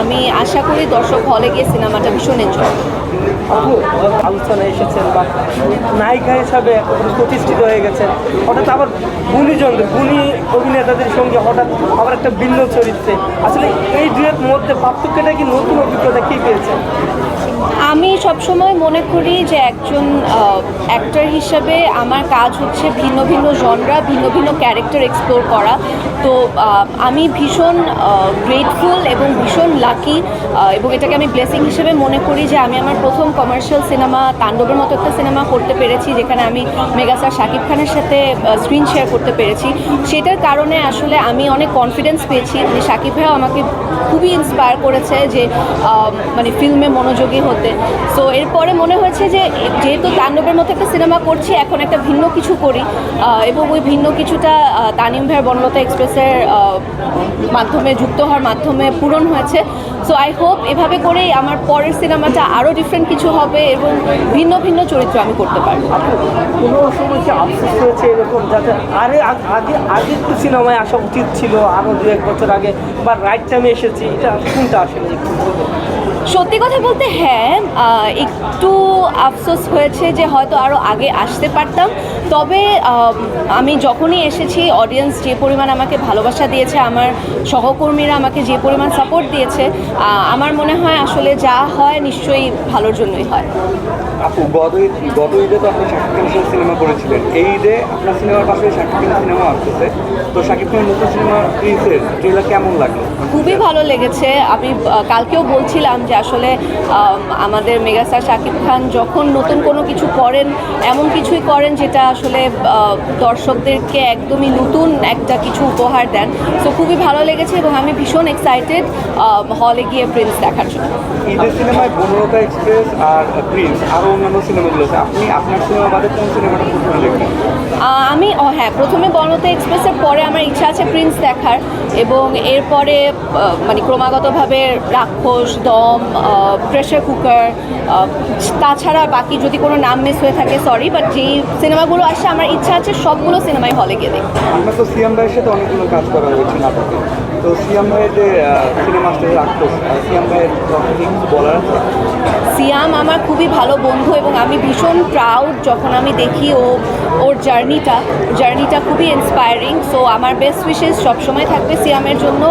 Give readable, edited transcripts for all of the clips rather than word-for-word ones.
আমি আশা করি দর্শক হলে গিয়ে সিনেমাটা ভীষণ এনজয়। আপু আলোচনায় এসেছেন বা নায়িকা হিসাবে প্রতিষ্ঠিত হয়ে গেছেন, হঠাৎ আবার গুণী অভিনেতাদের সঙ্গে হঠাৎ আবার একটা ভিন্ন চরিত্রে, আসলে এই দুয়ের মধ্যে পার্থক্যটা কি, নতুন অভিজ্ঞতা কী পেয়েছেন? আমি সবসময় মনে করি যে একজন অ্যাক্টর হিসাবে আমার কাজ হচ্ছে ভিন্ন ভিন্ন জনরা, ভিন্ন ভিন্ন ক্যারেক্টার এক্সপ্লোর করা। তো আমি ভীষণ গ্রেটফুল এবং ভীষণ লাকি, এবং এটাকে আমি ব্লেসিং হিসেবে মনে করি যে আমি আমার প্রথম কমার্শিয়াল সিনেমা তাণ্ডবের মতো একটা সিনেমা করতে পেরেছি, যেখানে আমি মেগাস্টার শাকিব খানের সাথে স্ক্রিন শেয়ার করতে পেরেছি। সেটার কারণে আসলে আমি অনেক কনফিডেন্স পেয়েছি যে শাকিব ভাইও আমাকে খুবই ইন্সপায়ার করেছে যে মানে ফিল্মে মনোযোগী হতে। সো এরপরে মনে হয়েছে যে যেহেতু তাণ্ডবের মতো একটা সিনেমা করছি, এখন একটা ভিন্ন কিছু করি, এবং ওই ভিন্ন কিছুটা তানিম ভাইয়ের বনলতা এক্সপ্রেসের মাধ্যমে যুক্ত হওয়ার মাধ্যমে পূরণ হয়েছে। সো আই হোপ এভাবে করেই আমার পরের সিনেমাটা আরও ডিফারেন্ট কিছু হবে এবং ভিন্ন ভিন্ন চরিত্র আমি করতে পারবো। কোনো সময় কি আফসোস হয়েছে এরকম, যাতে আগে একটু সিনেমায় আসা উচিত ছিল আরও 2-1 বছর আগে, বা রাইট টাইমে এসেছি, এটা কোনটা আসলে? সত্যি কথা বলতে হ্যাঁ, একটু আফসোস হয়েছে যে হয়তো আরও আগে আসতে পারতাম। তবে আমি যখনই এসেছি, অডিয়েন্স যে পরিমাণ আমাকে ভালোবাসা দিয়েছে, আমার সহকর্মীরা আমাকে যে পরিমাণ সাপোর্ট দিয়েছে, আমার মনে হয় আসলে যা হয় নিশ্চয়ই ভালোর জন্যই হয়। আপু গত ঈদে তো আপনি শাকিব খানের সাথে সিনেমা করেছিলেন, এই ঈদে আপনার সিনেমার পাশে শাকিব খানের সিনেমা আসতেছে, তো শাকিব খানের নতুন সিনেমা প্রিন্সেস ট্রেলার কেমন লাগলো? খুবই ভালো লেগেছে। আমি কালকেও বলছিলাম যে আসলে আমাদের মেগাস্টার শাকিব খান যখন নতুন কোনো কিছু করেন, এমন কিছুই করেন যেটা আসলে দর্শকদেরকে একদমই নতুন একটা কিছু উপহার দেন। তো খুবই ভালো লেগেছে এবং আমি ভীষণ এক্সাইটেড হলে গিয়ে প্রিন্স দেখার জন্য। ঈদের সিনেমায় বনলতা এক্সপ্রেস আর প্রিন্স আরও অন্যান্য সিনেমাগুলো আছে, আপনি আপনার সিনেমা বাদে কোন সিনেমাটা প্রথমে দেখবেন? আমি হ্যাঁ, প্রথমে বনলতা এক্সপ্রেসের পরে আমার ইচ্ছা আছে প্রিন্স দেখার, এবং এরপরে মানে ক্রমাগতভাবে রাক্ষস, দম, প্রেশার কুকার, তাছাড়া বাকি যদি কোনো নাম মিস হয়ে থাকে সরি, বাট যেই সিনেমাগুলো আসে আমার ইচ্ছা আছে সবগুলো সিনেমাই হলে গিয়ে দেখি। আপনার তো সিয়াম ভাইয়ের সাথে অনেকগুলো কাজ করা হয়েছে নাটকে, তো সিয়াম ভাইয়ের যে সিনেমা আসতে রাক্ষস, সিয়াম ভাইয়ের কিছু বলার আছে? সিয়াম আমার খুবই ভালো বন্ধু এবং আমি ভীষণ প্রাউড যখন আমি দেখি ওর জার্নিটা খুবই ইন্সপায়ারিং। সো আমার বেস্ট উইশেস সবসময় থাকবে সিয়ামের জন্য।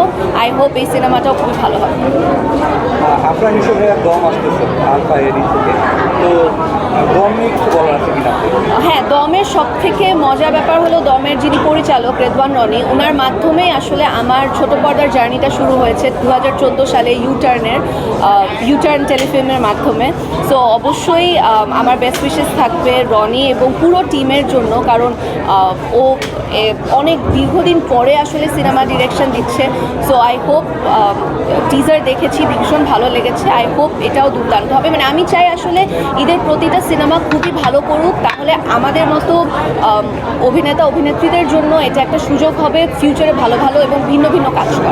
আই হোপ এই সিনেমাটাও খুবই ভালো হবে। আপনার হিসেবে দম আসতেছে আলফা এরি থেকে, তো দম নিয়ে কিছু বলার আছে কিনা? হ্যাঁ, দমের সব থেকে মজার ব্যাপার হলো দমের যিনি পরিচালক রেদওয়ান রনি, ওনার মাধ্যমেই আসলে আমার ছোট পর্দার জার্নিটা শুরু হয়েছে 2014 সালে ইউটার্ন টেলিফিল্মের মাধ্যমে। সো অবশ্যই আমার বেস্ট উইশেস থাকবে রনি এবং পুরো টিমের জন্য, কারণ ও অনেক দীর্ঘদিন পরে আসলে সিনেমা ডিরেকশন দিচ্ছে। সো আই হোপ, টিজার দেখেছি ভীষণ ভালো লেগেছে, আই হোপ এটাও দুর্দান্ত হবে। মানে আমি চাই আসলে ঈদের প্রতিটা সিনেমা খুবই ভালো করুক, তাহলে আমাদের মতো অভিনেতা অভিনেত্রীদের জন্য এটা একটা সুযোগ হবে ফিউচারে ভালো ভালো এবং ভিন্ন ভিন্ন কাজ করা।